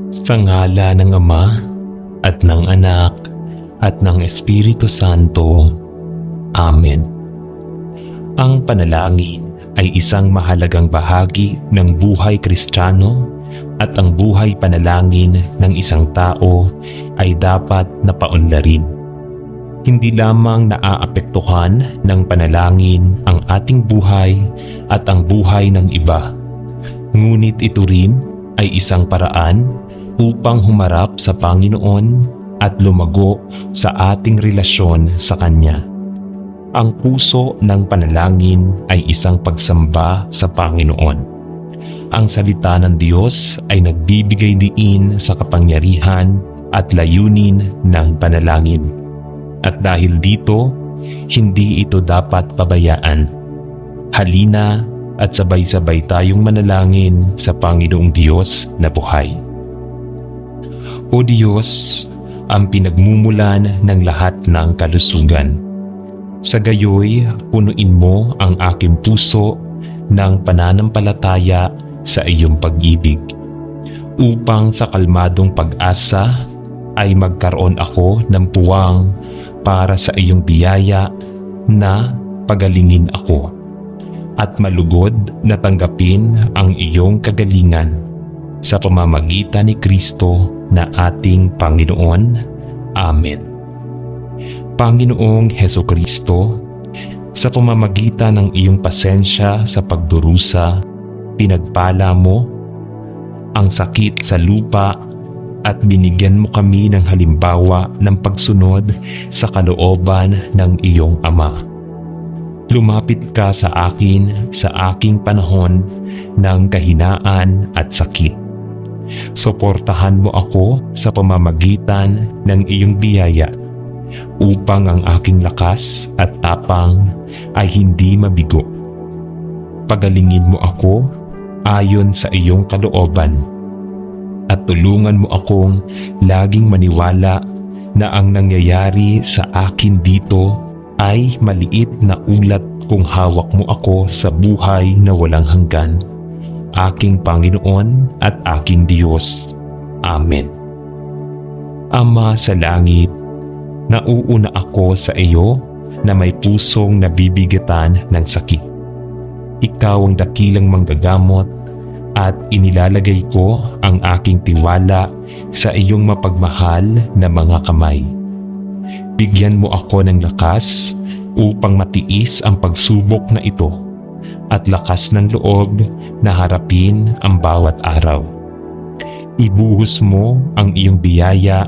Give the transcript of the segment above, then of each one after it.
Sa ngala ng Ama at ng Anak at ng Espiritu Santo. Amen. Ang panalangin ay isang mahalagang bahagi ng buhay Kristiyano at ang buhay panalangin ng isang tao ay dapat na paunlarin. Hindi lamang naaapektuhan ng panalangin ang ating buhay at ang buhay ng iba, ngunit ito rin ay isang paraan upang humarap sa Panginoon at lumago sa ating relasyon sa Kanya. Ang puso ng panalangin ay isang pagsamba sa Panginoon. Ang salita ng Diyos ay nagbibigay diin sa kapangyarihan at layunin ng panalangin. At dahil dito, hindi ito dapat pabayaan. Halina at sabay-sabay tayong manalangin sa Panginoong Diyos na buhay. O Diyos, ang pinagmumulan ng lahat ng kalusugan. Sa gayoy, punuin mo ang aking puso ng pananampalataya sa iyong pag-ibig, upang sa kalmadong pag-asa ay magkaroon ako ng puwang para sa iyong biyaya na pagalingin ako at malugod na tanggapin ang iyong kagalingan sa pamamagitan ni Kristo na ating Panginoon. Amen. Panginoong Hesukristo, sa pamamagitan ng iyong pasensya sa pagdurusa, pinagpala mo ang sakit sa lupa at binigyan mo kami ng halimbawa ng pagsunod sa kalooban ng iyong Ama. Lumapit ka sa akin sa aking panahon ng kahinaan at sakit. Suportahan mo ako sa pamamagitan ng iyong biyaya upang ang aking lakas at tapang ay hindi mabigo. Pagalingin mo ako ayon sa iyong kalooban at tulungan mo akong laging maniwala na ang nangyayari sa akin dito ay maliit na ulat kung hawak mo ako sa buhay na walang hanggan, aking Panginoon at aking Diyos. Amen. Ama sa langit, nauuna ako sa iyo na may pusong nabibigatan ng sakit. Ikaw ang dakilang manggagamot at inilalagay ko ang aking tiwala sa iyong mapagmahal na mga kamay. Bigyan mo ako ng lakas upang matiis ang pagsubok na ito at lakas ng loob na harapin ang bawat araw. Ibuhos mo ang iyong biyaya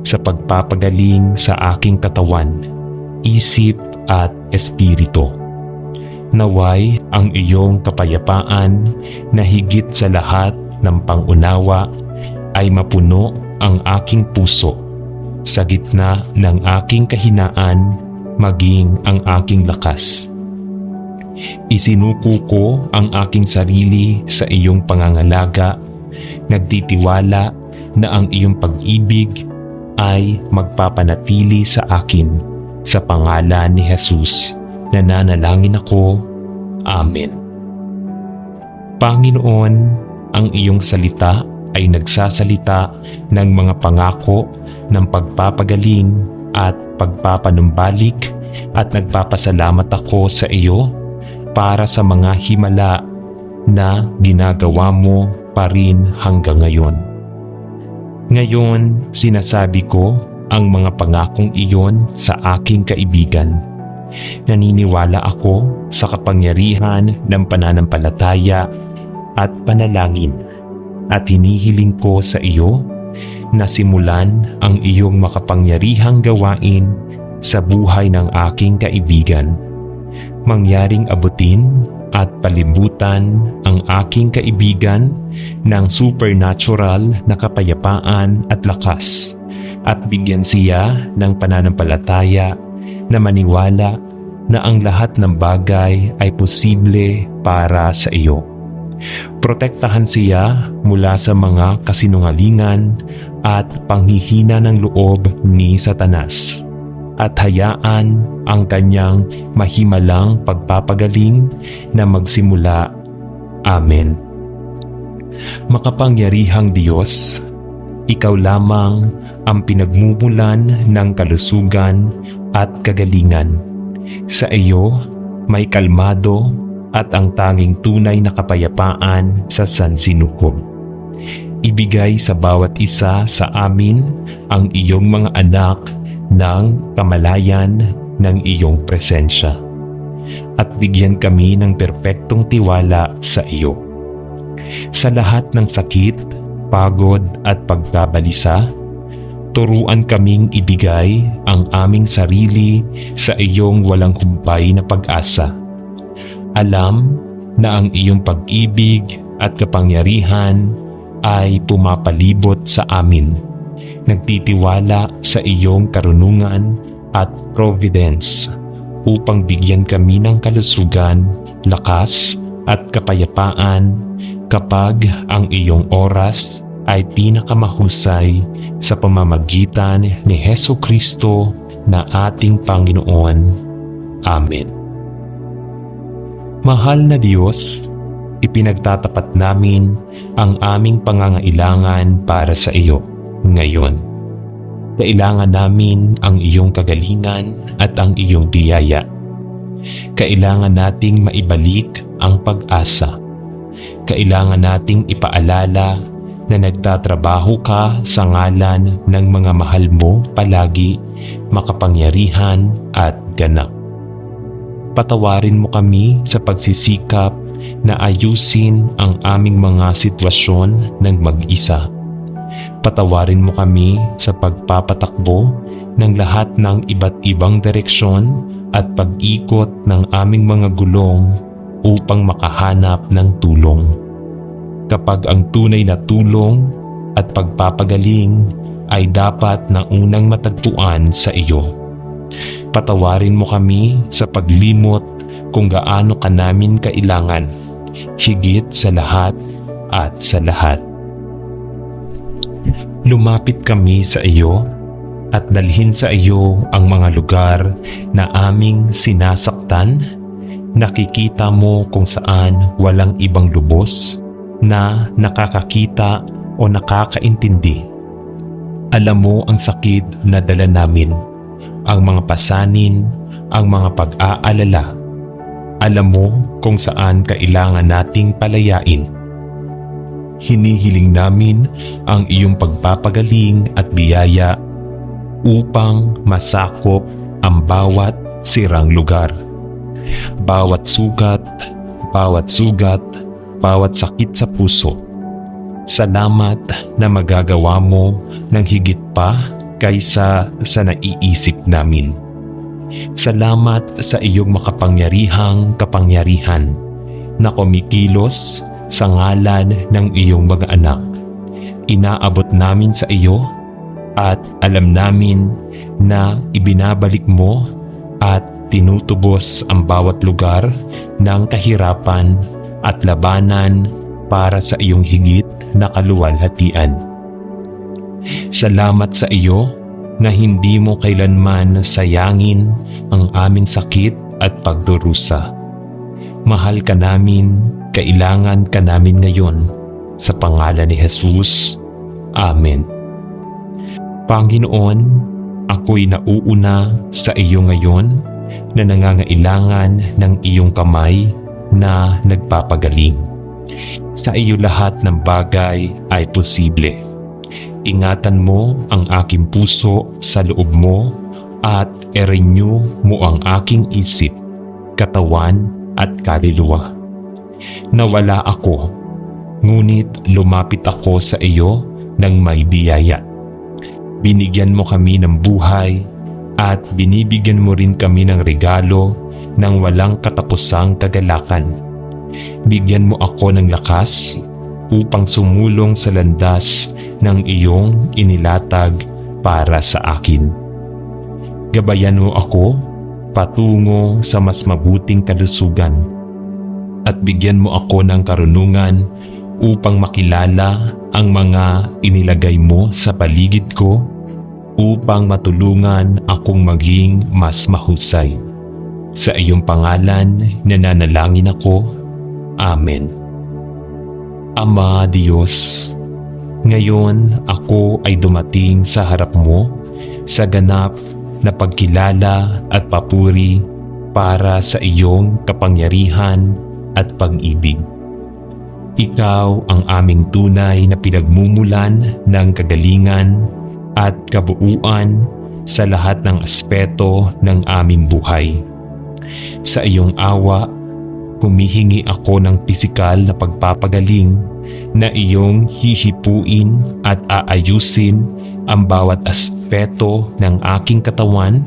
sa pagpapagaling sa aking katawan, isip at espiritu. Naway ang iyong kapayapaan na higit sa lahat ng pangunawa ay mapuno ang aking puso sa gitna ng aking kahinaan maging ang aking lakas. Isinuko ko ang aking sarili sa iyong pangangalaga, nagtitiwala na ang iyong pag-ibig ay magpapanatili sa akin. Sa pangalan ni Jesus, nananalangin ako. Amen. Panginoon, ang iyong salita ay nagsasalita ng mga pangako ng pagpapagaling at pagpapanumbalik at nagpapasalamat ako sa iyo para sa mga himala na ginagawa mo pa rin hanggang ngayon. Ngayon, sinasabi ko ang mga pangakong iyon sa aking kaibigan. Naniniwala ako sa kapangyarihan ng pananampalataya at panalangin at hinihiling ko sa iyo na simulan ang iyong makapangyarihang gawain sa buhay ng aking kaibigan. Mangyaring abutin at palibutan ang aking kaibigan ng supernatural na kapayapaan at lakas at bigyan siya ng pananampalataya na maniwala na ang lahat ng bagay ay posible para sa iyo. Protektahan siya mula sa mga kasinungalingan at panghihina ng loob ni Satanas at hayaan ang kanyang mahimalang pagpapagaling na magsimula. Amen. Makapangyarihang Diyos, Ikaw lamang ang pinagmumulan ng kalusugan at kagalingan. Sa iyo may kalmado at ang tanging tunay na kapayapaan sa sansinukob. Ibigay sa bawat isa sa amin ang iyong mga anak ng kamalayan ng iyong presensya. At bigyan kami ng perpektong tiwala sa iyo. Sa lahat ng sakit, pagod at pagkabalisa, turuan kaming ibigay ang aming sarili sa iyong walang humpay na pag-asa. Alam na ang iyong pag-ibig at kapangyarihan ay pumapalibot sa amin. Nagtitiwala sa iyong karunungan at providence upang bigyan kami ng kalusugan, lakas at kapayapaan kapag ang iyong oras ay pinakamahusay sa pamamagitan ni Hesukristo na ating Panginoon. Amen. Mahal na Diyos, ipinagtatapat namin ang aming pangangailangan para sa iyo ngayon. Kailangan namin ang iyong kagalingan at ang iyong biyaya. Kailangan nating maibalik ang pag-asa. Kailangan nating ipaalala na nagtatrabaho ka sa ngalan ng mga mahal mo palagi, makapangyarihan at ganap. Patawarin mo kami sa pagsisikap na ayusin ang aming mga sitwasyon ng mag-isa. Patawarin mo kami sa pagpapatakbo ng lahat ng iba't ibang direksyon at pag-ikot ng aming mga gulong upang makahanap ng tulong. Kapag ang tunay na tulong at pagpapagaling ay dapat na unang matagpuan sa iyo. Patawarin mo kami sa paglimot kung gaano ka namin kailangan, higit sa lahat at sa lahat. Lumapit kami sa iyo at dalhin sa iyo ang mga lugar na aming sinasaktan. Nakikita mo kung saan walang ibang lubos na nakakakita o nakakaintindi. Alam mo ang sakit na dala namin, ang mga pasanin, ang mga pag-aalala. Alam mo kung saan kailangan nating palayain. Hinihiling namin ang iyong pagpapagaling at biyaya upang masakop ang bawat sirang lugar. Bawat sugat, bawat sakit sa puso. Salamat na magagawa mo ng higit pa kaysa sa naiisip namin. Salamat sa iyong makapangyarihang kapangyarihan na kumikilos sa ngalan ng iyong mga anak. Inaabot namin sa iyo at alam namin na ibinabalik mo at tinutubos ang bawat lugar ng kahirapan at labanan para sa iyong higit na kaluwalhatian. Salamat sa iyo na hindi mo kailanman sayangin ang aming sakit at pagdurusa. Mahal ka namin, kailangan ka namin ngayon. Sa pangalan ni Jesus. Amen. Panginoon, ako'y nauuna sa iyo ngayon na nangangailangan ng iyong kamay na nagpapagaling. Sa iyo lahat ng bagay ay posible. Ingatan mo ang aking puso sa loob mo at i-renew mo ang aking isip, katawan at kaluluwa. Nawala ako, ngunit lumapit ako sa iyo ng may biyaya. Binigyan mo kami ng buhay at binibigyan mo rin kami ng regalo ng walang katapusang kagalakan. Bigyan mo ako ng lakas upang sumulong sa landas ng iyong inilatag para sa akin. Gabayan mo ako patungo sa mas mabuting kalusugan at bigyan mo ako ng karunungan upang makilala ang mga inilagay mo sa paligid ko upang matulungan akong maging mas mahusay. Sa iyong pangalan nananalangin ako. Amen. Ama Diyos, Ngayon ako ay dumating sa harap mo sa ganap na pagkilala at papuri para sa iyong kapangyarihan at pag-ibig. Ikaw ang aming tunay na pinagmumulan ng kagalingan at kabuuan sa lahat ng aspeto ng aming buhay. Sa iyong awa, humihingi ako ng pisikal na pagpapagaling na iyong hihipuin at aayusin ang bawat aspeto ng aking katawan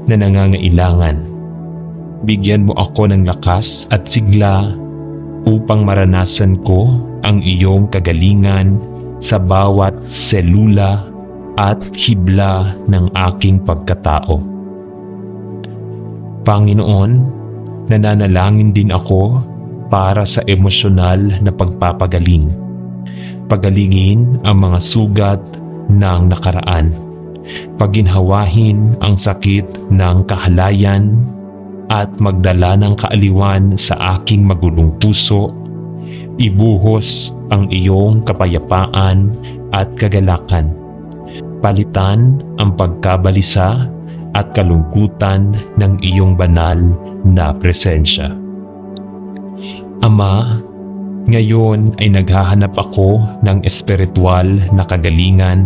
na nangangailangan. Bigyan mo ako ng lakas at sigla upang maranasan ko ang iyong kagalingan sa bawat selula at hibla ng aking pagkatao. Panginoon, nananalangin din ako para sa emosyonal na pagpapagaling. Pagalingin ang mga sugat ng nakaraan. Paginhawahin ang sakit ng kahalayan at magdala ng kaaliwan sa aking magulong puso. Ibuhos ang iyong kapayapaan at kagalakan. Palitan ang pagkabalisa at kalungkutan ng iyong banal na presensya. Ama, ngayon ay naghahanap ako ng espiritual na kagalingan.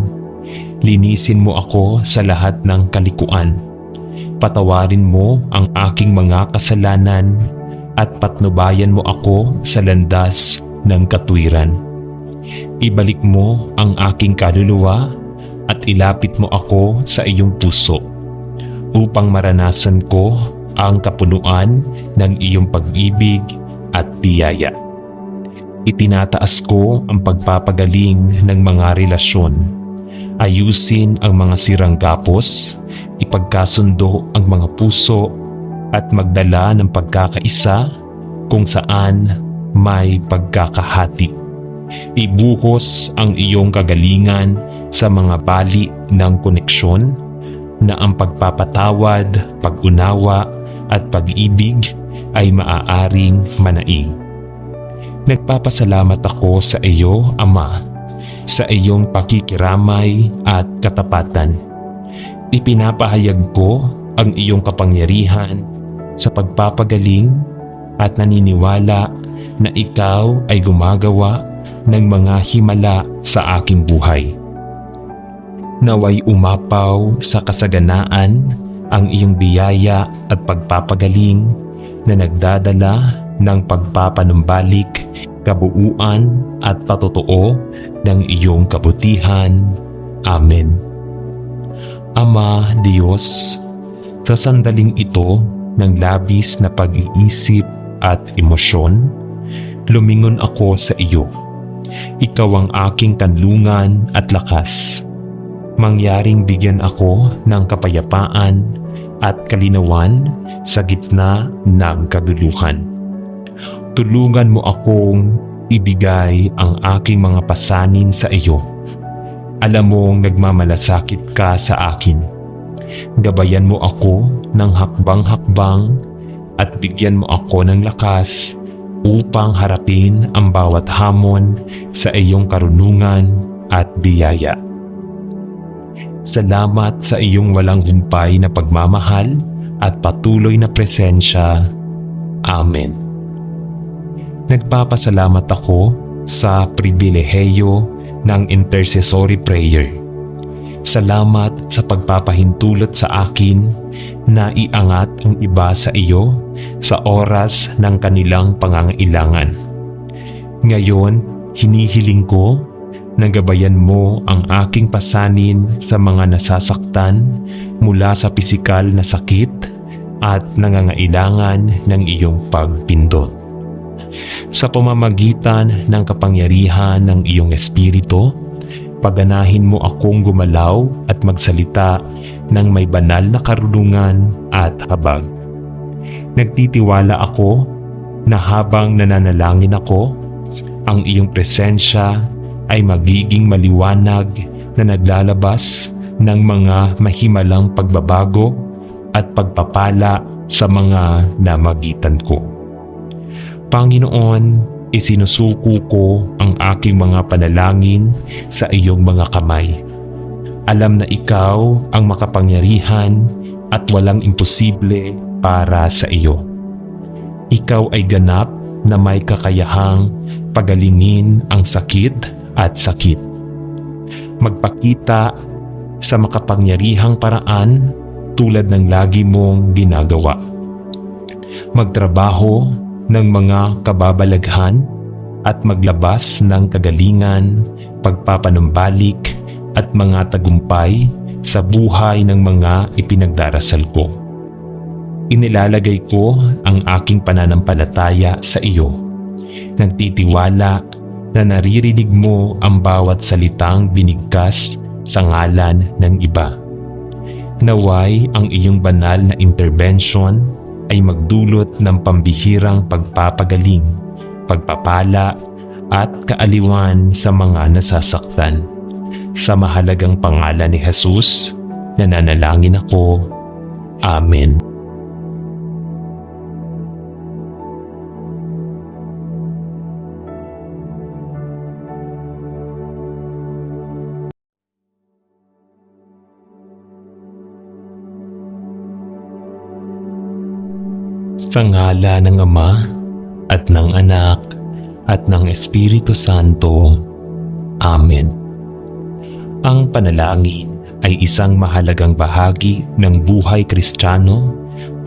Linisin mo ako sa lahat ng kalikuan. Patawarin mo ang aking mga kasalanan at patnubayan mo ako sa landas ng katwiran. Ibalik mo ang aking kaluluwa at ilapit mo ako sa iyong puso upang maranasan ko ang kapunuan ng iyong pag-ibig at biyaya. Itinataas ko ang pagpapagaling ng mga relasyon. Ayusin ang mga sirang gapos, ipagkasundo ang mga puso at magdala ng pagkakaisa kung saan may pagkakahati. Ibuhos ang iyong kagalingan sa mga bali ng koneksyon na ang pagpapatawad, pag-unawa at pag-ibig ay maaaring manaig. Nagpapasalamat ako sa iyo, Ama, sa iyong pakikiramay at katapatan. Ipinapahayag ko ang iyong kapangyarihan sa pagpapagaling at naniniwala na ikaw ay gumagawa ng mga himala sa aking buhay. Naway umapaw sa kasaganaan ang iyong biyaya at pagpapagaling na nagdadala ng pagpapanumbalik, kabuuan at patotoo ng iyong kabutihan. Amen. Ama Diyos, sa sandaling ito ng labis na pag-iisip at emosyon, lumingon ako sa iyo. Ikaw ang aking kanlungan at lakas. Mangyaring bigyan ako ng kapayapaan at kalinawan sa gitna ng kaguluhan. Tulungan mo akong ibigay ang aking mga pasanin sa iyo. Alam mong nagmamalasakit ka sa akin. Gabayan mo ako ng hakbang-hakbang at bigyan mo ako ng lakas upang harapin ang bawat hamon sa iyong karunungan at biyaya. Salamat sa iyong walang humpay na pagmamahal at patuloy na presensya. Amen. Nagpapasalamat ako sa pribilehiyo ng intercessory prayer. Salamat sa pagpapahintulot sa akin na iangat ang iba sa iyo sa oras ng kanilang pangangailangan. Ngayon, hinihiling ko na gabayan mo ang aking pasanin sa mga nasasaktan mula sa pisikal na sakit at nangangailangan ng iyong pagpindot. Sa pamamagitan ng kapangyarihan ng iyong espiritu, paganahin mo akong gumalaw at magsalita ng may banal na karunungan at habag. Nagtitiwala ako na habang nananalangin ako, ang iyong presensya ay magiging maliwanag na naglalabas ng mga mahimalang pagbabago at pagpapala sa mga namagitan ko. Panginoon, Isinusuko ko ang aking mga panalangin sa iyong mga kamay. Alam na ikaw ang makapangyarihan at walang imposible para sa iyo. Ikaw ay ganap na may kakayahang pagalingin ang sakit at sakit. Magpakita sa makapangyarihang paraan tulad ng lagi mong ginagawa. Magtrabaho ng mga kababalaghan at maglabas ng kagalingan, pagpapanumbalik at mga tagumpay sa buhay ng mga ipinagdarasal ko. Inilalagay ko ang aking pananampalataya sa iyo. Nagtitiwala na naririnig mo ang bawat salitang binigkas sa ngalan ng iba. Naway ang iyong banal na intervention ay magdulot ng pambihirang pagpapagaling, pagpapala at kaaliwan sa mga nasasaktan. Sa mahalagang pangalan ni Jesus, nananalangin ako. Amen. Sa ngala ng Ama at ng Anak at ng Espiritu Santo. Amen. Ang panalangin ay isang mahalagang bahagi ng buhay Kristiyano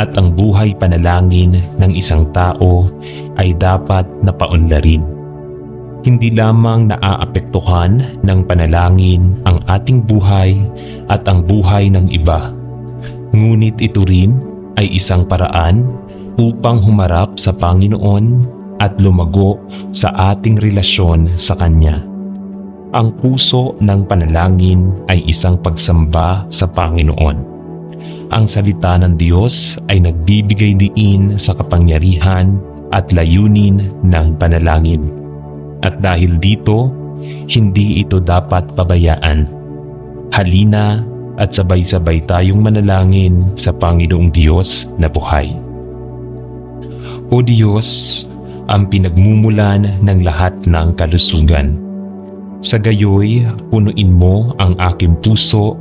at ang buhay panalangin ng isang tao ay dapat na paunlarin. Hindi lamang naaapektuhan ng panalangin ang ating buhay at ang buhay ng iba, ngunit ito rin ay isang paraan upang humarap sa Panginoon at lumago sa ating relasyon sa Kanya. Ang puso ng panalangin ay isang pagsamba sa Panginoon. Ang salita ng Diyos ay nagbibigay diin sa kapangyarihan at layunin ng panalangin. At dahil dito, hindi ito dapat pabayaan. Halina at sabay-sabay tayong manalangin sa Panginoong Diyos na buhay. O Diyos, ang pinagmumulan ng lahat ng kalusugan. Sa gayoy, punuin mo ang aking puso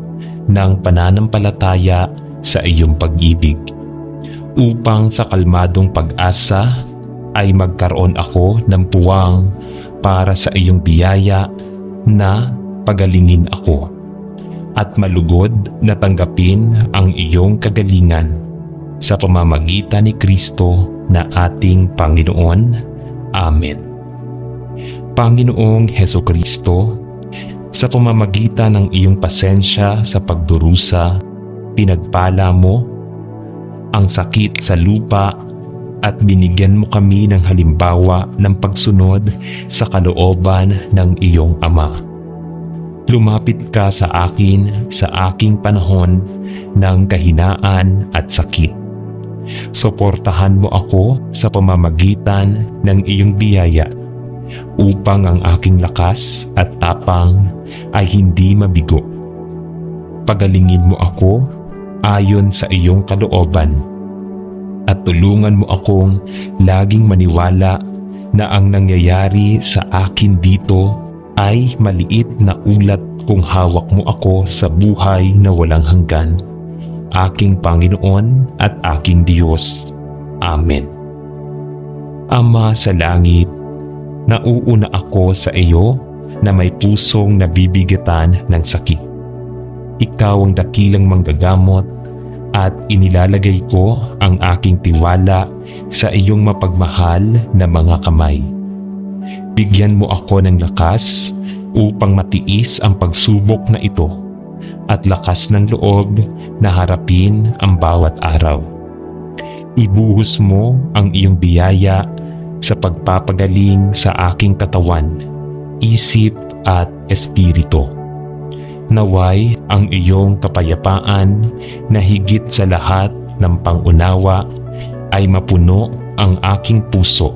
ng pananampalataya sa iyong pag-ibig, upang sa kalmadong pag-asa ay magkaroon ako ng puwang para sa iyong biyaya na pagalingin ako at malugod na tanggapin ang iyong kagalingan sa pamamagitan ni Kristo na ating Panginoon. Amen. Panginoong Hesukristo, sa pamamagitan ng iyong pasensya sa pagdurusa, pinagpala mo ang sakit sa lupa at binigyan mo kami ng halimbawa ng pagsunod sa kalooban ng iyong Ama. Lumapit ka sa akin sa aking panahon ng kahinaan at sakit. Suportahan mo ako sa pamamagitan ng iyong biyaya upang ang aking lakas at tapang ay hindi mabigo. Pagalingin mo ako ayon sa iyong kalooban at tulungan mo akong laging maniwala na ang nangyayari sa akin dito ay maliit na ulat kung hawak mo ako sa buhay na walang hanggan, aking Panginoon at aking Diyos. Amen. Ama sa langit, nauuna ako sa iyo na may pusong nabibigatan ng sakit. Ikaw ang dakilang manggagamot at inilalagay ko ang aking tiwala sa iyong mapagmahal na mga kamay. Bigyan mo ako ng lakas upang matiis ang pagsubok na ito at lakas ng loob na harapin ang bawat araw. Ibuhos mo ang iyong biyaya sa pagpapagaling sa aking katawan, isip at espiritu. Naway ang iyong kapayapaan na higit sa lahat ng pangunawa ay mapuno ang aking puso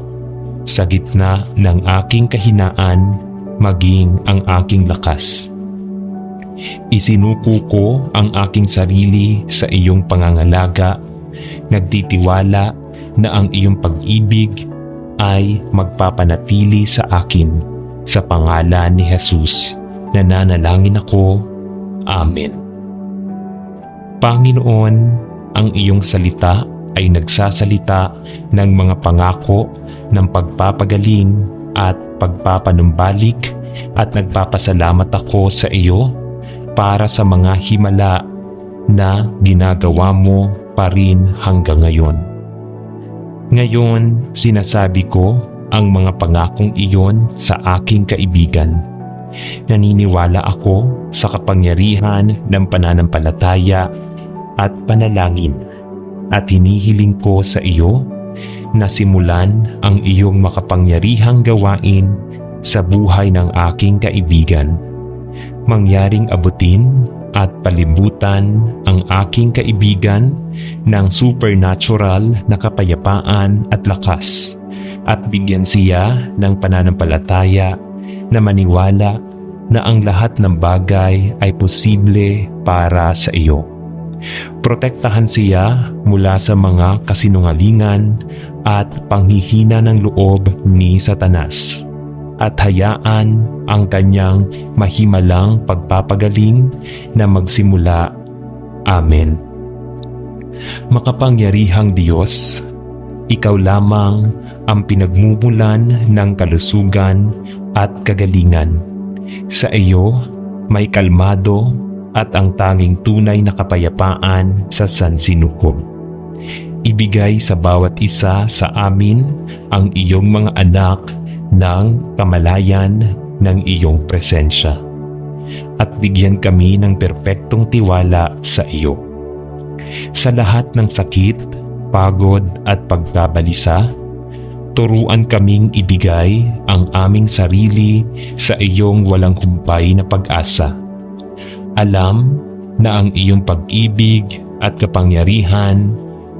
sa gitna ng aking kahinaan maging ang aking lakas. Isinuko ko ang aking sarili sa iyong pangangalaga, nagtitiwala na ang iyong pag-ibig ay magpapanatili sa akin. Sa pangalan ni Jesus, nananalangin ako. Amen. Panginoon, ang iyong salita ay nagsasalita ng mga pangako ng pagpapagaling at pagpapanumbalik, at nagpapasalamat ako sa iyo para sa mga himala na ginagawa mo pa rin hanggang ngayon. Ngayon, sinasabi ko ang mga pangakong iyon sa aking kaibigan. Naniniwala ako sa kapangyarihan ng pananampalataya at panalangin, at hinihiling ko sa iyo na simulan ang iyong makapangyarihang gawain sa buhay ng aking kaibigan. Mangyaring abutin at palibutan ang aking kaibigan ng supernatural na kapayapaan at lakas, at bigyan siya ng pananampalataya na maniwala na ang lahat ng bagay ay posible para sa iyo. Protektahan siya mula sa mga kasinungalingan at panghihina ng loob ni Satanas, at hayaan ang kanyang mahimalang pagpapagaling na magsimula. Amen. Makapangyarihang Diyos, ikaw lamang ang pinagmumulan ng kalusugan at kagalingan. Sa iyo may kalmado at ang tanging tunay na kapayapaan sa sansinukob. Ibigay sa bawat isa sa amin ang iyong mga anak ng kamalayan ng iyong presensya, at bigyan kami ng perpektong tiwala sa iyo. Sa lahat ng sakit, pagod at pagkabalisa, turuan kaming ibigay ang aming sarili sa iyong walang humpay na pag-asa. Alam na ang iyong pag-ibig at kapangyarihan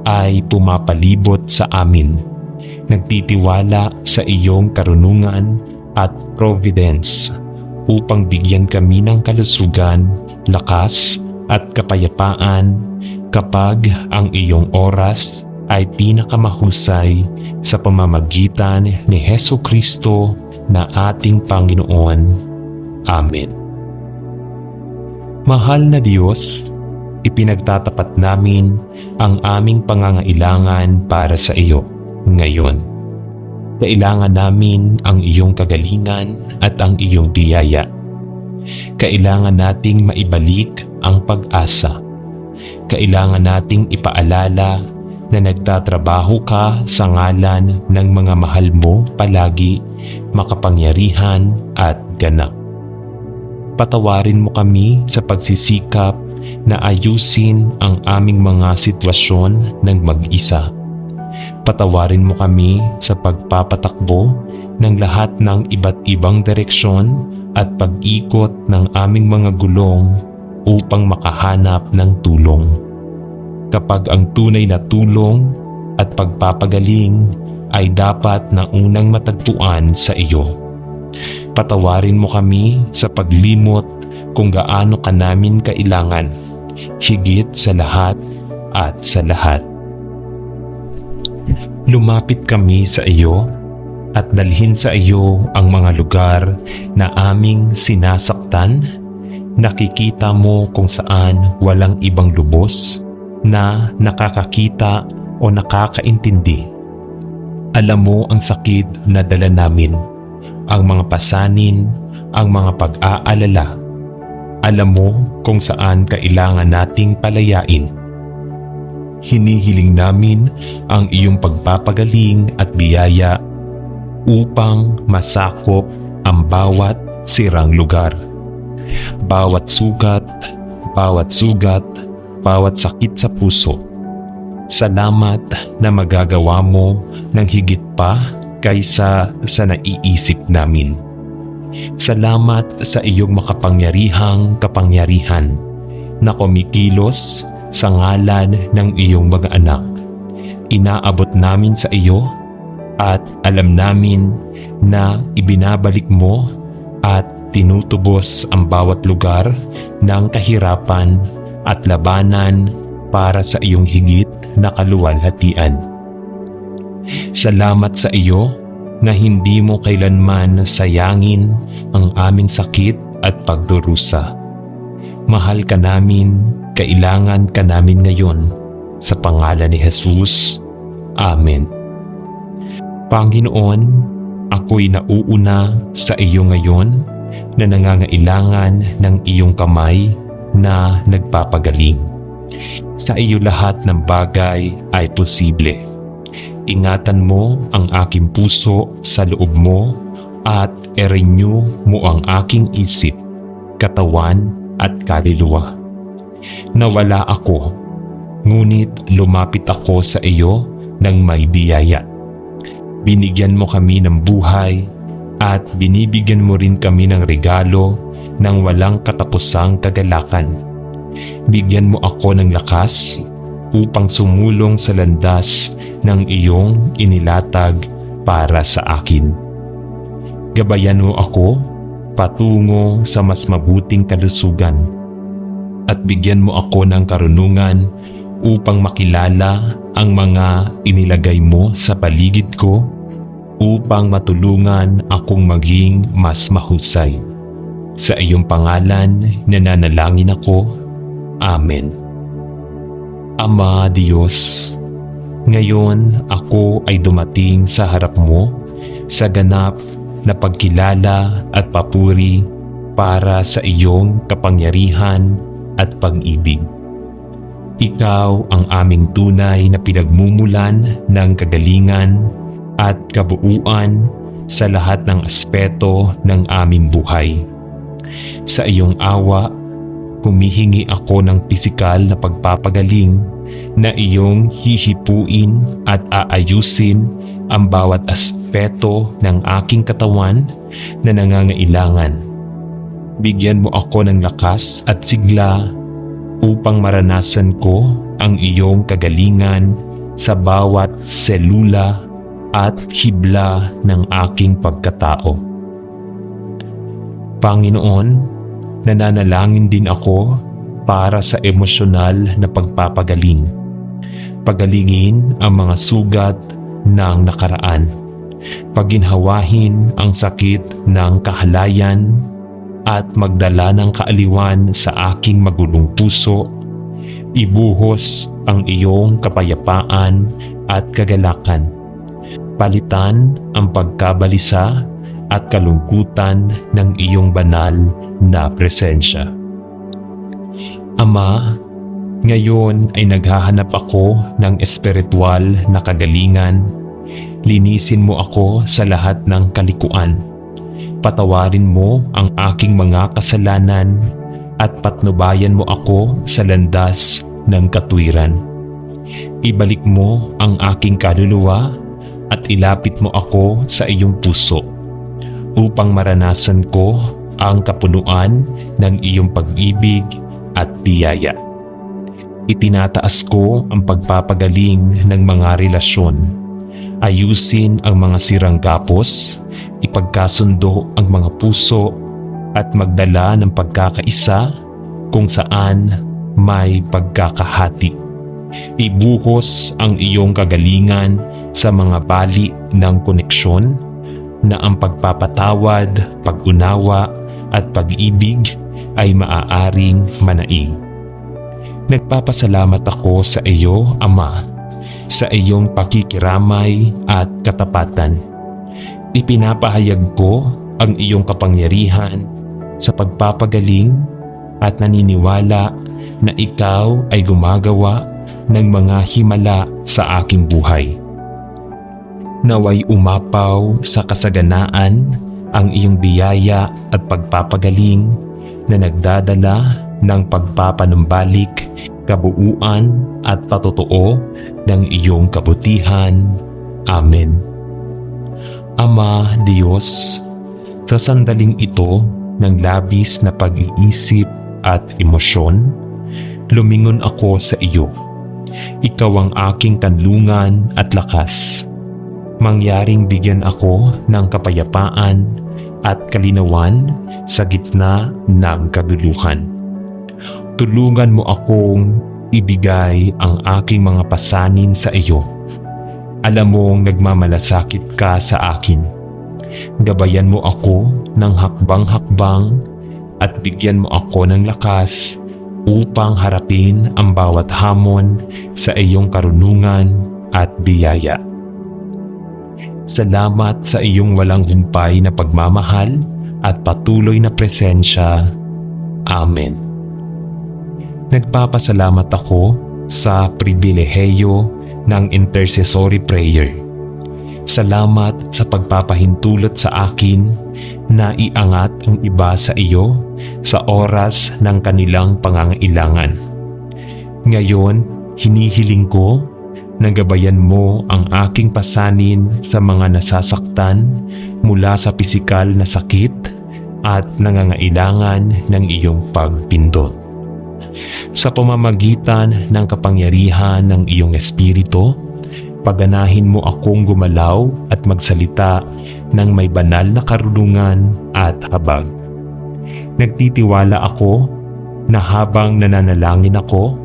ay pumapalibot sa amin. Nagtitiwala sa iyong karunungan at providence upang bigyan kami ng kalusugan, lakas at kapayapaan kapag ang iyong oras ay pinakamahusay sa pamamagitan ni Hesukristo na ating Panginoon. Amen. Mahal na Diyos, ipinagtatapat namin ang aming pangangailangan para sa iyo ngayon. Kailangan namin ang iyong kagalingan at ang iyong biyaya. Kailangan nating maibalik ang pag-asa. Kailangan nating ipaalala na nagtatrabaho ka sa ngalan ng mga mahal mo palagi, makapangyarihan at ganap. Patawarin mo kami sa pagsisikap na ayusin ang aming mga sitwasyon ng mag-isa. Patawarin mo kami sa pagpapatakbo ng lahat ng iba't ibang direksyon at pag-ikot ng aming mga gulong upang makahanap ng tulong. Kapag ang tunay na tulong at pagpapagaling ay dapat na unang matagpuan sa iyo. Patawarin mo kami sa paglimot kung gaano ka namin kailangan, higit sa lahat at sa lahat. Lumapit kami sa iyo at dalhin sa iyo ang mga lugar na aming sinasaktan. Nakikita mo kung saan walang ibang lubos na nakakakita o nakakaintindi. Alam mo ang sakit na dala namin, ang mga pasanin, ang mga pag-aalala. Alam mo kung saan kailangan nating palayain. Hinihiling namin ang iyong pagpapagaling at biyaya upang masakop ang bawat sirang lugar, bawat sugat, bawat sakit sa puso. Salamat na magagawa mo ng higit pa kaysa sa naiisip namin. Salamat sa iyong makapangyarihang kapangyarihan na kumikilos sa ngalan ng iyong mga anak. Inaabot namin sa iyo at alam namin na ibinabalik mo at tinutubos ang bawat lugar ng kahirapan at labanan para sa iyong higit na kaluwalhatian. Salamat sa iyo na hindi mo kailanman sayangin ang aming sakit at pagdurusa. Mahal ka namin, kailangan ka namin ngayon. Sa pangalan ni Jesus. Amen. Panginoon, ako'y nauuna sa iyo ngayon na nangangailangan ng iyong kamay na nagpapagaling. Sa iyo lahat ng bagay ay posible. Ingatan mo ang aking puso sa loob mo at i-renew mo ang aking isip, katawan at kaluluwa. Nawala ako, ngunit lumapit ako sa iyo ng may biyaya. Binigyan mo kami ng buhay at binibigyan mo rin kami ng regalo ng walang katapusang kagalakan. Bigyan mo ako ng lakas upang sumulong sa landas ng iyong inilatag para sa akin. Gabayan mo ako patungo sa mas mabuting kalusugan at bigyan mo ako ng karunungan upang makilala ang mga inilagay mo sa paligid ko upang matulungan akong maging mas mahusay. Sa iyong pangalan nananalangin ako. Amen. Ama Diyos, ngayon ako ay dumating sa harap mo sa ganap na pagkilala at papuri para sa iyong kapangyarihan at pag-ibig. Ikaw ang aming tunay na pinagmumulan ng kagalingan at kabuuan sa lahat ng aspeto ng aming buhay. Sa iyong awa, humihingi ako ng pisikal na pagpapagaling na iyong hihipuin at aayusin ang bawat aspeto ng aking katawan na nangangailangan. Bigyan mo ako ng lakas at sigla upang maranasan ko ang iyong kagalingan sa bawat selula at hibla ng aking pagkatao. Panginoon, nananalangin din ako para sa emosyonal na pagpapagaling. Pagalingin ang mga sugat ng nakaraan. Paginhawahin ang sakit ng kahalayan at magdala ng kaaliwan sa aking magulong puso. Ibuhos ang iyong kapayapaan at kagalakan. Palitan ang pagkabalisa at kalungkutan ng iyong banal na presensya. Ama, ngayon ay naghahanap ako ng espiritual na kagalingan. Linisin mo ako sa lahat ng kalikuan. Patawarin mo ang aking mga kasalanan at patnubayan mo ako sa landas ng katwiran. Ibalik mo ang aking kaluluwa at ilapit mo ako sa iyong puso upang maranasan ko ang kapunuan ng iyong pag-ibig at biyaya. Itinataas ko ang pagpapagaling ng mga relasyon. Ayusin ang mga sirang gapos, ipagkasundo ang mga puso at magdala ng pagkakaisa kung saan may pagkakahati. Ibuhos ang iyong kagalingan sa mga bali ng koneksyon na ang pagpapatawad, pag-unawa at pag-ibig ay maaaring manaig. Nagpapasalamat ako sa iyo, Ama, sa iyong pakikiramay at katapatan. Ipinapahayag ko ang iyong kapangyarihan sa pagpapagaling at naniniwala na ikaw ay gumagawa ng mga himala sa aking buhay. Naway umapaw sa kasaganaan ang iyong biyaya at pagpapagaling na nagdadala ng pagpapanumbalik, kabuuan at patotoo ng iyong kabutihan. Amen. Ama Diyos, sa sandaling ito ng labis na pag-iisip at emosyon, lumingon ako sa iyo. Ikaw ang aking kanlungan at lakas. Mangyaring bigyan ako ng kapayapaan at kalinawan sa gitna ng kaguluhan. Tulungan mo akong ibigay ang aking mga pasanin sa iyo Alam mong nagmamalasakit ka sa akin. Gabayan mo ako ng hakbang-hakbang at bigyan mo ako ng lakas upang harapin ang bawat hamon sa iyong karunungan at biyaya. Salamat sa iyong walang humpay na pagmamahal at patuloy na presensya. Amen. Nagpapasalamat ako sa pribilehiyo ng intercessory prayer. Salamat sa pagpapahintulot sa akin na iangat ang iba sa iyo sa oras ng kanilang pangangailangan. Ngayon, hinihiling ko na gabayan mo ang aking pasanin sa mga nasasaktan mula sa pisikal na sakit at nangangailangan ng iyong pagpindot. Sa pamamagitan ng kapangyarihan ng iyong espiritu, paganahin mo akong gumalaw at magsalita ng may banal na karunungan at habag. Nagtitiwala ako na habang nananalangin ako,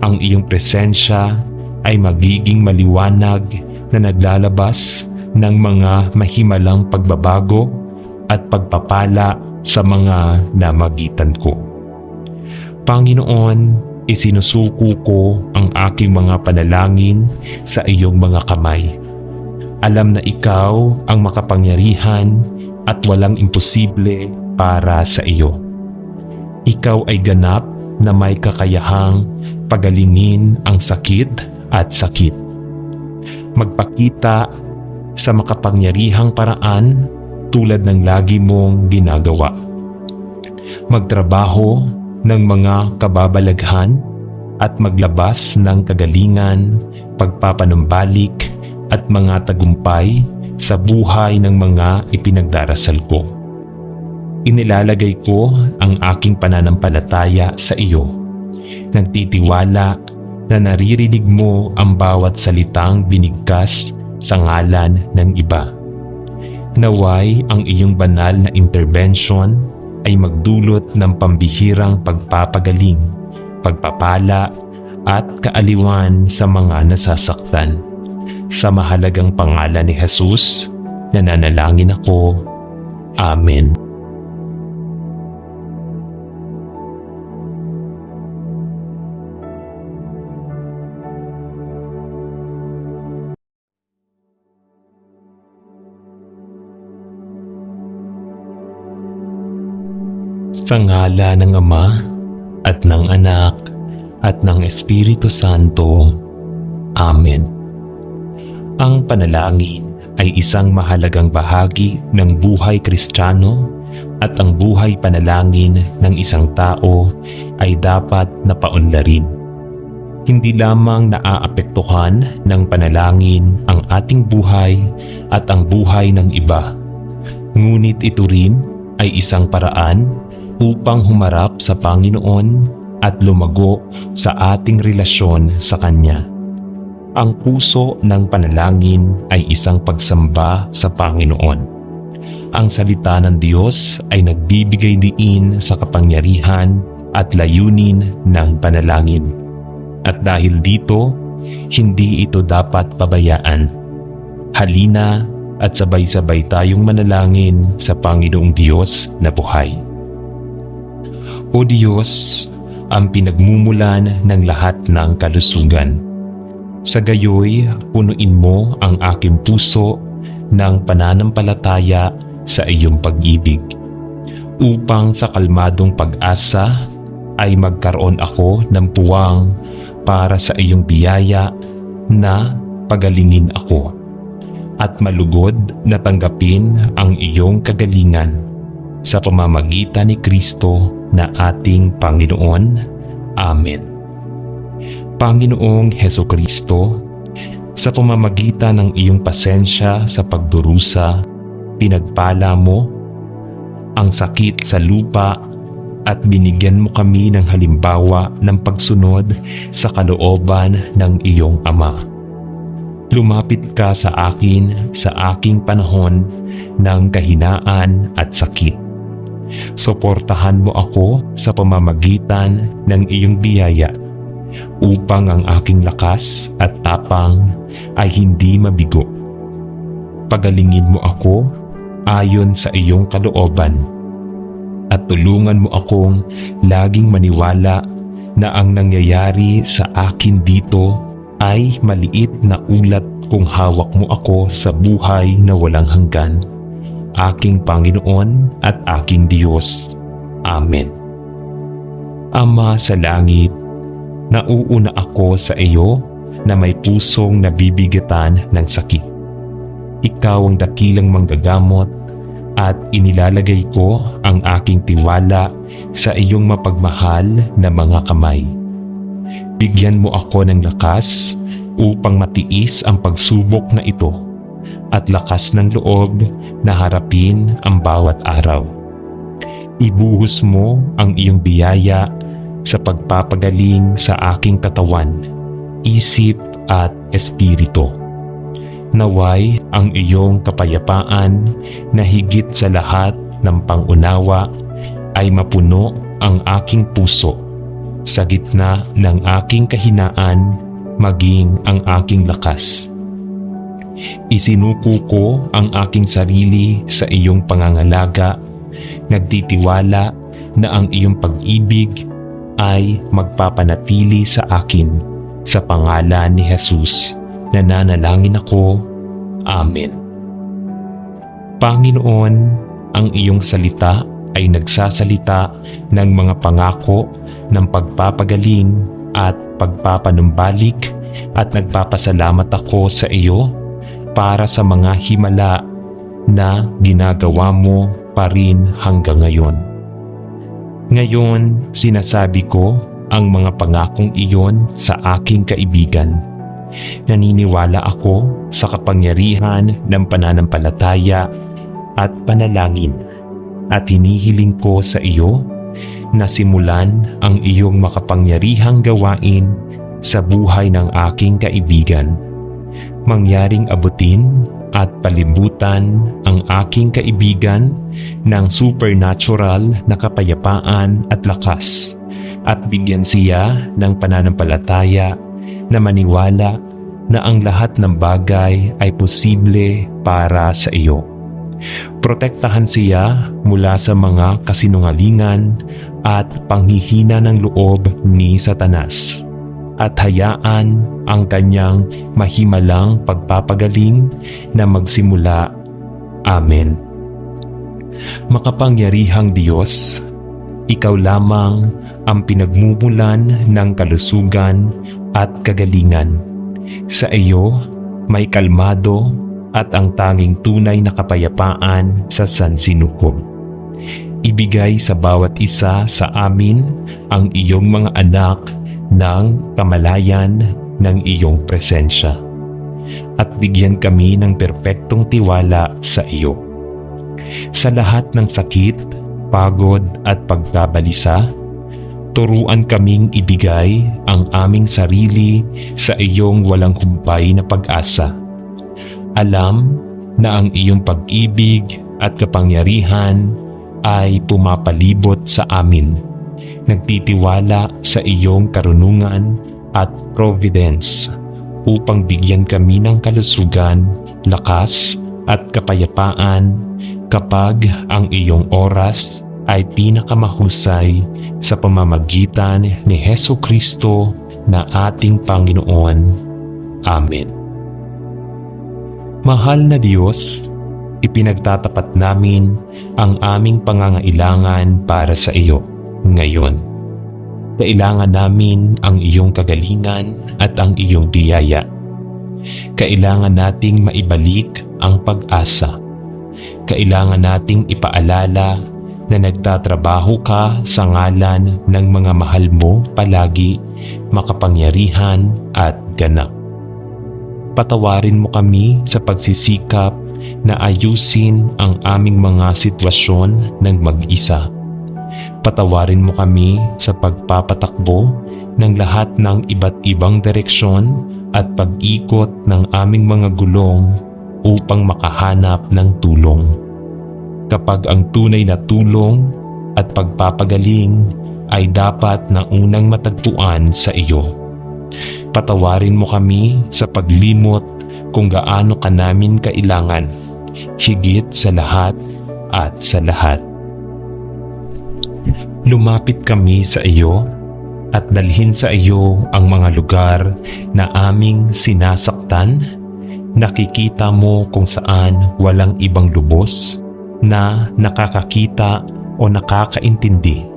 ang iyong presensya ay magiging maliwanag na naglalabas ng mga mahimalang pagbabago at pagpapala sa mga namagitan ko. Panginoon, isinusuko ko ang aking mga panalangin sa iyong mga kamay. Alam na ikaw ang makapangyarihan at walang imposible para sa iyo. Ikaw ay ganap na may kakayahang pagalingin ang sakit at sakit. Magpakita sa makapangyarihang paraan tulad ng lagi mong ginagawa. Magtrabaho ng mga kababalaghan at maglabas ng kagalingan, pagpapanumbalik at mga tagumpay sa buhay ng mga ipinagdarasal ko. Inilalagay ko ang aking pananampalataya sa iyo. Nagtitiwala na naririnig mo ang bawat salitang binigkas sa ngalan ng iba. Naway ang iyong banal na intervention ay magdulot ng pambihirang pagpapagaling, pagpapala at kaaliwan sa mga nasasaktan. Sa mahalagang pangalan ni Jesus, nananalangin ako. Amen. Sa ngala ng Ama at ng Anak at ng Espiritu Santo. Amen. Ang panalangin ay isang mahalagang bahagi ng buhay Kristiyano at ang buhay panalangin ng isang tao ay dapat na paunlarin. Hindi lamang naaapektuhan ng panalangin ang ating buhay at ang buhay ng iba, ngunit ito rin ay isang paraan upang humarap sa Panginoon at lumago sa ating relasyon sa Kanya. Ang puso ng panalangin ay isang pagsamba sa Panginoon. Ang salita ng Diyos ay nagbibigay diin sa kapangyarihan at layunin ng panalangin. At dahil dito, hindi ito dapat pabayaan. Halina at sabay-sabay tayong manalangin sa Panginoong Diyos na buhay. O Diyos, ang pinagmumulan ng lahat ng kalusugan. Sa gayoy, punuin mo ang aking puso ng pananampalataya sa iyong pag-ibig, upang sa kalmadong pag-asa ay magkaroon ako ng puwang para sa iyong biyaya na pagalingin ako at malugod na tanggapin ang iyong kagalingan sa pamamagitan ni Kristo na ating Panginoon. Amen. Panginoong Hesukristo, sa pamamagitan ng iyong pasensya sa pagdurusa, pinagpala mo ang sakit sa lupa at binigyan mo kami ng halimbawa ng pagsunod sa kalooban ng iyong Ama. Lumapit ka sa akin sa aking panahon ng kahinaan at sakit. Suportahan mo ako sa pamamagitan ng iyong biyaya upang ang aking lakas at tapang ay hindi mabigo. Pagalingin mo ako ayon sa iyong kalooban at tulungan mo akong laging maniwala na ang nangyayari sa akin dito ay maliit na ulat kung hawak mo ako sa buhay na walang hanggan, aking Panginoon at aking Diyos. Amen. Ama sa langit, nauuna ako sa iyo na may pusong nabibigatan ng sakit. Ikaw ang dakilang manggagamot at inilalagay ko ang aking tiwala sa iyong mapagmahal na mga kamay. Bigyan mo ako ng lakas upang matiis ang pagsubok na ito at lakas ng loob na harapin ang bawat araw. Ibuhos mo ang iyong biyaya sa pagpapagaling sa aking katawan, isip at espiritu. Naway ang iyong kapayapaan na higit sa lahat ng pangunawa ay mapuno ang aking puso sa gitna ng aking kahinaan maging ang aking lakas. Isinuko ko ang aking sarili sa iyong pangangalaga, nagtitiwala na ang iyong pag-ibig ay magpapanatili sa akin. Sa pangalan ni Jesus, nananalangin ako. Amen. Panginoon, ang iyong salita ay nagsasalita ng mga pangako ng pagpapagaling at pagpapanumbalik at nagpapasalamat ako sa iyo para sa mga himala na ginagawa mo pa rin hanggang ngayon. Ngayon, sinasabi ko ang mga pangakong iyon sa aking kaibigan. Naniniwala ako sa kapangyarihan ng pananampalataya at panalangin at hinihiling ko sa iyo na simulan ang iyong makapangyarihang gawain sa buhay ng aking kaibigan. Mangyaring abutin at palibutan ang aking kaibigan ng supernatural na kapayapaan at lakas at bigyan siya ng pananampalataya na maniwala na ang lahat ng bagay ay posible para sa iyo. Protektahan siya mula sa mga kasinungalingan at panghihina ng loob ni Satanas at hayaan ang kanyang mahimalang pagpapagaling na magsimula. Amen. Makapangyarihang Diyos, ikaw lamang ang pinagmumulan ng kalusugan at kagalingan. Sa iyo may kalmado at ang tanging tunay na kapayapaan sa sansinukob. Ibigay sa bawat isa sa amin ang iyong mga anak ng kamalayan ng iyong presensya at bigyan kami ng perpektong tiwala sa iyo. Sa lahat ng sakit, pagod at pagkabalisa, turuan kaming ibigay ang aming sarili sa iyong walang humpay na pag-asa. Alam na ang iyong pag-ibig at kapangyarihan ay pumapalibot sa amin. Nagtitiwala sa iyong karunungan at providence upang bigyan kami ng kalusugan, lakas at kapayapaan kapag ang iyong oras ay pinakamahusay sa pamamagitan ni Hesukristo na ating Panginoon. Amen. Mahal na Diyos, ipinagtatapat namin ang aming pangangailangan para sa iyo ngayon. Kailangan namin ang iyong kagalingan at ang iyong biyaya. Kailangan nating maibalik ang pag-asa. Kailangan nating ipaalala na nagtatrabaho ka sa ngalan ng mga mahal mo palagi, makapangyarihan at ganap. Patawarin mo kami sa pagsisikap na ayusin ang aming mga sitwasyon ng mag-isa. Patawarin mo kami sa pagpapatakbo ng lahat ng iba't ibang direksyon at pag-ikot ng aming mga gulong upang makahanap ng tulong. Kapag ang tunay na tulong at pagpapagaling ay dapat na unang matagpuan sa iyo. Patawarin mo kami sa paglimot kung gaano ka namin kailangan, higit sa lahat at sa lahat. Lumapit kami sa iyo at dalhin sa iyo ang mga lugar na aming sinasaktan. Nakikita mo kung saan walang ibang lubos na nakakakita o nakakaintindi.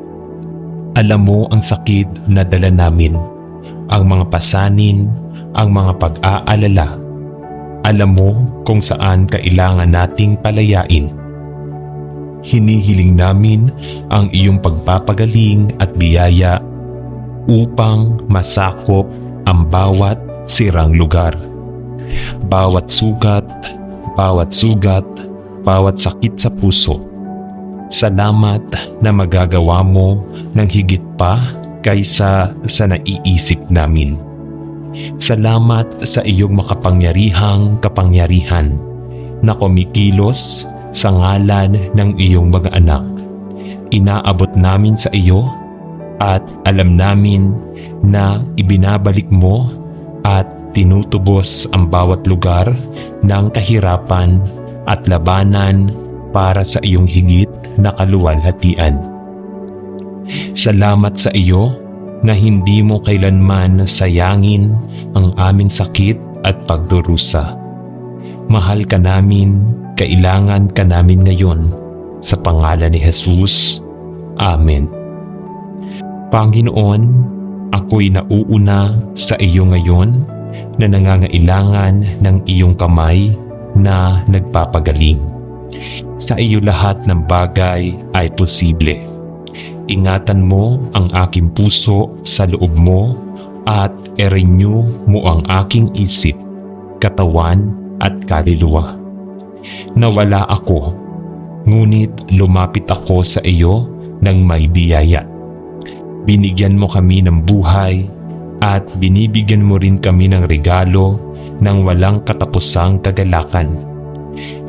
Alam mo ang sakit na dala namin, ang mga pasanin, ang mga pag-aalala. Alam mo kung saan kailangan nating palayain. Hinihiling namin ang iyong pagpapagaling at biyaya upang masakop ang bawat sirang lugar. Bawat sugat, bawat sakit sa puso. Salamat na magagawa mo ng higit pa kaysa sa naiisip namin. Salamat sa iyong makapangyarihang kapangyarihan na kumikilos sa ngalan ng iyong mga anak. Inaabot namin sa iyo at alam namin na ibinabalik mo at tinutubos ang bawat lugar ng kahirapan at labanan para sa iyong higit na kaluwalhatian. Salamat sa iyo na hindi mo kailanman sayangin ang aming sakit at pagdurusa. Mahal ka namin, kailangan ka namin ngayon. Sa pangalan ni Jesus. Amen. Panginoon, ako'y nauuna sa iyo ngayon na nangangailangan ng iyong kamay na nagpapagaling. Sa iyo lahat ng bagay ay posible. Ingatan mo ang aking puso sa loob mo at i-renew mo ang aking isip, katawan at kaluluwa. Nawala ako, ngunit lumapit ako sa iyo ng may biyaya. Binigyan mo kami ng buhay at binibigyan mo rin kami ng regalo ng walang katapusang kagalakan.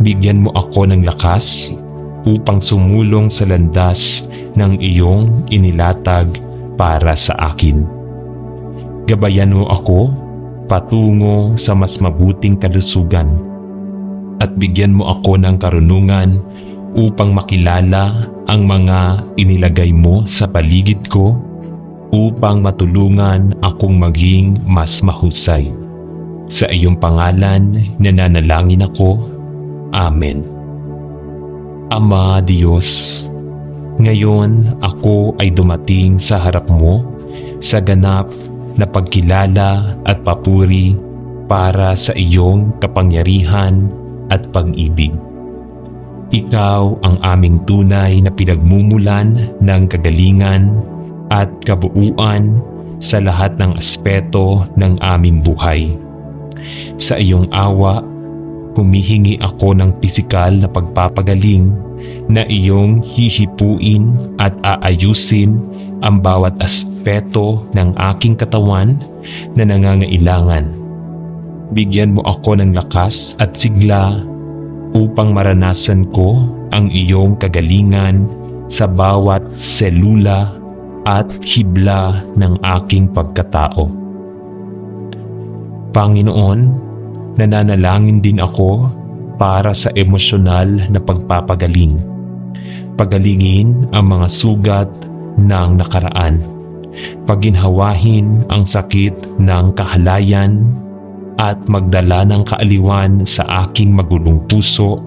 Bigyan mo ako ng lakas upang sumulong sa landas ng iyong inilatag para sa akin. Gabayan mo ako patungo sa mas mabuting kalusugan at bigyan mo ako ng karunungan upang makilala ang mga inilagay mo sa paligid ko upang matulungan akong maging mas mahusay. Sa iyong pangalan nananalangin ako. Amen. Ama Diyos, ngayon ako ay dumating sa harap mo sa ganap na pagkilala at papuri para sa iyong kapangyarihan at pag-ibig. Ikaw ang aming tunay na pinagmumulan ng kagalingan at kabuuan sa lahat ng aspeto ng aming buhay. Sa iyong awa, humihingi ako ng pisikal na pagpapagaling na iyong hihipuin at aayusin ang bawat aspeto ng aking katawan na nangangailangan. Bigyan mo ako ng lakas at sigla upang maranasan ko ang iyong kagalingan sa bawat selula at hibla ng aking pagkatao. Panginoon, nananalangin din ako para sa emosyonal na pagpapagaling. Pagalingin ang mga sugat ng nakaraan. Paginhawahin ang sakit ng kahalayan at magdala ng kaaliwan sa aking magulong puso.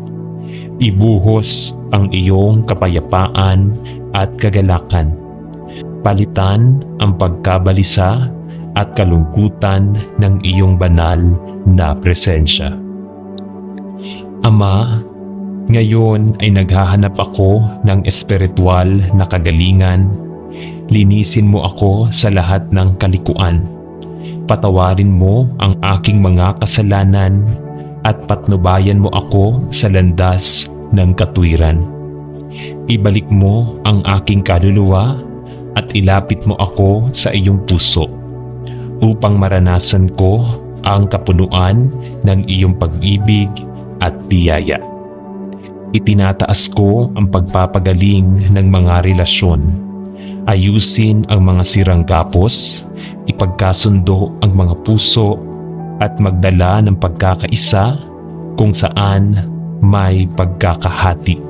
Ibuhos ang iyong kapayapaan at kagalakan. Palitan ang pagkabalisa at kalungkutan ng iyong banal na presensya. Ama, ngayon ay naghahanap ako ng espiritual na kagalingan. Linisin mo ako sa lahat ng kalikuan. Patawarin mo ang aking mga kasalanan at patnubayan mo ako sa landas ng katwiran. Ibalik mo ang aking kaluluwa at ilapit mo ako sa iyong puso upang maranasan ko ang kapunuan ng iyong pag-ibig at biyaya. Itinataas ko ang pagpapagaling ng mga relasyon. Ayusin ang mga sirang gapos, ipagkasundo ang mga puso at magdala ng pagkakaisa kung saan may pagkakahati.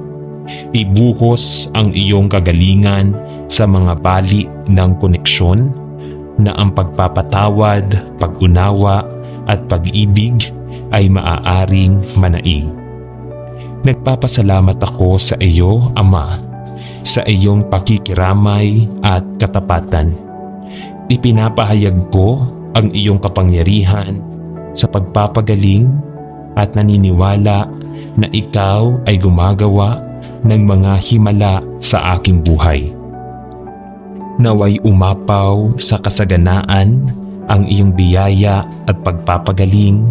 Ibuhos ang iyong kagalingan sa mga bali ng koneksyon na ang pagpapatawad, pag-unawa at pag-ibig ay maaaring manaig. Nagpapasalamat ako sa iyo, Ama, sa iyong pakikiramay at katapatan. Ipinapahayag ko ang iyong kapangyarihan sa pagpapagaling at naniniwala na ikaw ay gumagawa ng mga himala sa aking buhay. Naway umapaw sa kasaganaan ang iyong biyaya at pagpapagaling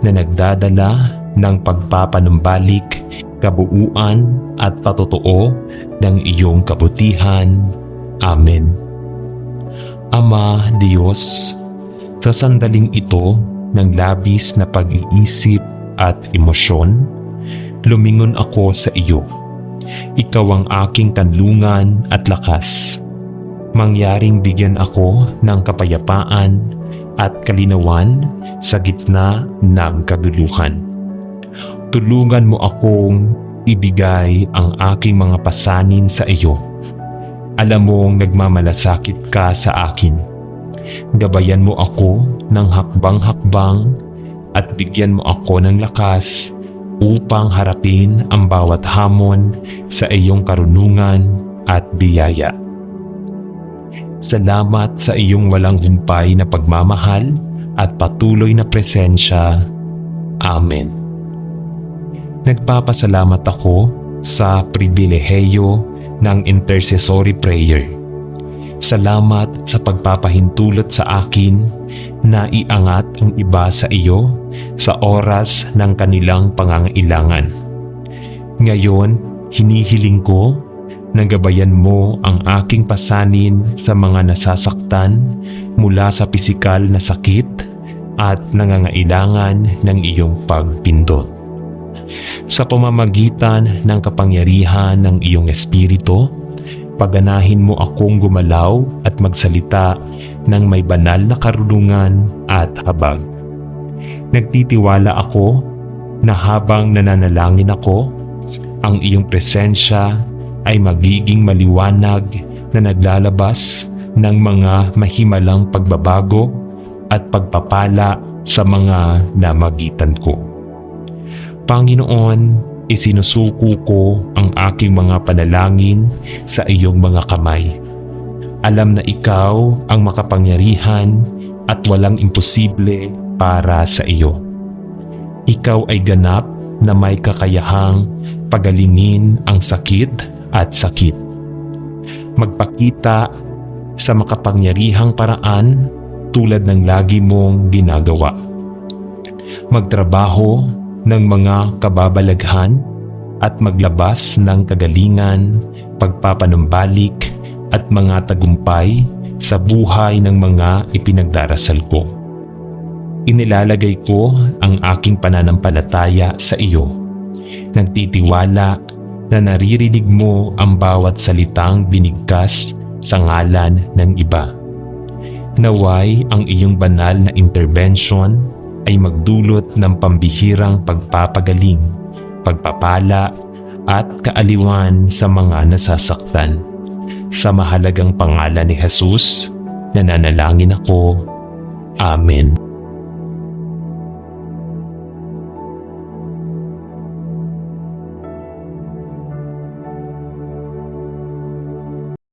na nagdadala ng pagpapanumbalik, kabuuan at patotoo ng iyong kabutihan. Amen. Ama Diyos, sa sandaling ito ng labis na pag-iisip at emosyon, lumingon ako sa iyo. Ikaw ang aking kanlungan at lakas. Mangyaring bigyan ako ng kapayapaan at kalinawan sa gitna ng kaguluhan. Tulungan mo akong ibigay ang aking mga pasanin sa iyo. Alam mong nagmamalasakit ka sa akin. Gabayan mo ako ng hakbang-hakbang at bigyan mo ako ng lakas upang harapin ang bawat hamon sa iyong karunungan at biyaya. Salamat sa iyong walang humpay na pagmamahal at patuloy na presensya. Amen. Nagpapasalamat ako sa pribilehiyo ng intercessory prayer. Salamat sa pagpapahintulot sa akin na iangat ang iba sa iyo sa oras ng kanilang pangangailangan. Ngayon, hinihiling ko na gabayan mo ang aking pasanin sa mga nasasaktan mula sa pisikal na sakit at nangangailangan ng iyong pagpindot. Sa pamamagitan ng kapangyarihan ng iyong espiritu, paganahin mo akong gumalaw at magsalita ng may banal na karunungan at habag. Nagtitiwala ako na habang nananalangin ako, ang iyong presensya ay magiging maliwanag na naglalabas ng mga mahimalang pagbabago at pagpapala sa mga namagitan ko. Panginoon, isinusuko ko ang aking mga panalangin sa iyong mga kamay. Alam na ikaw ang makapangyarihan at walang imposible para sa iyo. Ikaw ay ganap na may kakayahang pagalingin ang sakit at sakit. Magpakita sa makapangyarihang paraan tulad ng lagi mong ginagawa. Magtrabaho ng mga kababalaghan at maglabas ng kagalingan, pagpapanumbalik at mga tagumpay sa buhay ng mga ipinagdarasal ko. Inilalagay ko ang aking pananampalataya sa iyo. Nagtitiwala na naririnig mo ang bawat salitang binigkas sa ngalan ng iba. Naway ang iyong banal na intervention ay magdulot ng pambihirang pagpapagaling, pagpapala at kaaliwan sa mga nasasaktan. Sa mahalagang pangalan ni Jesus, nananalangin ako. Amen.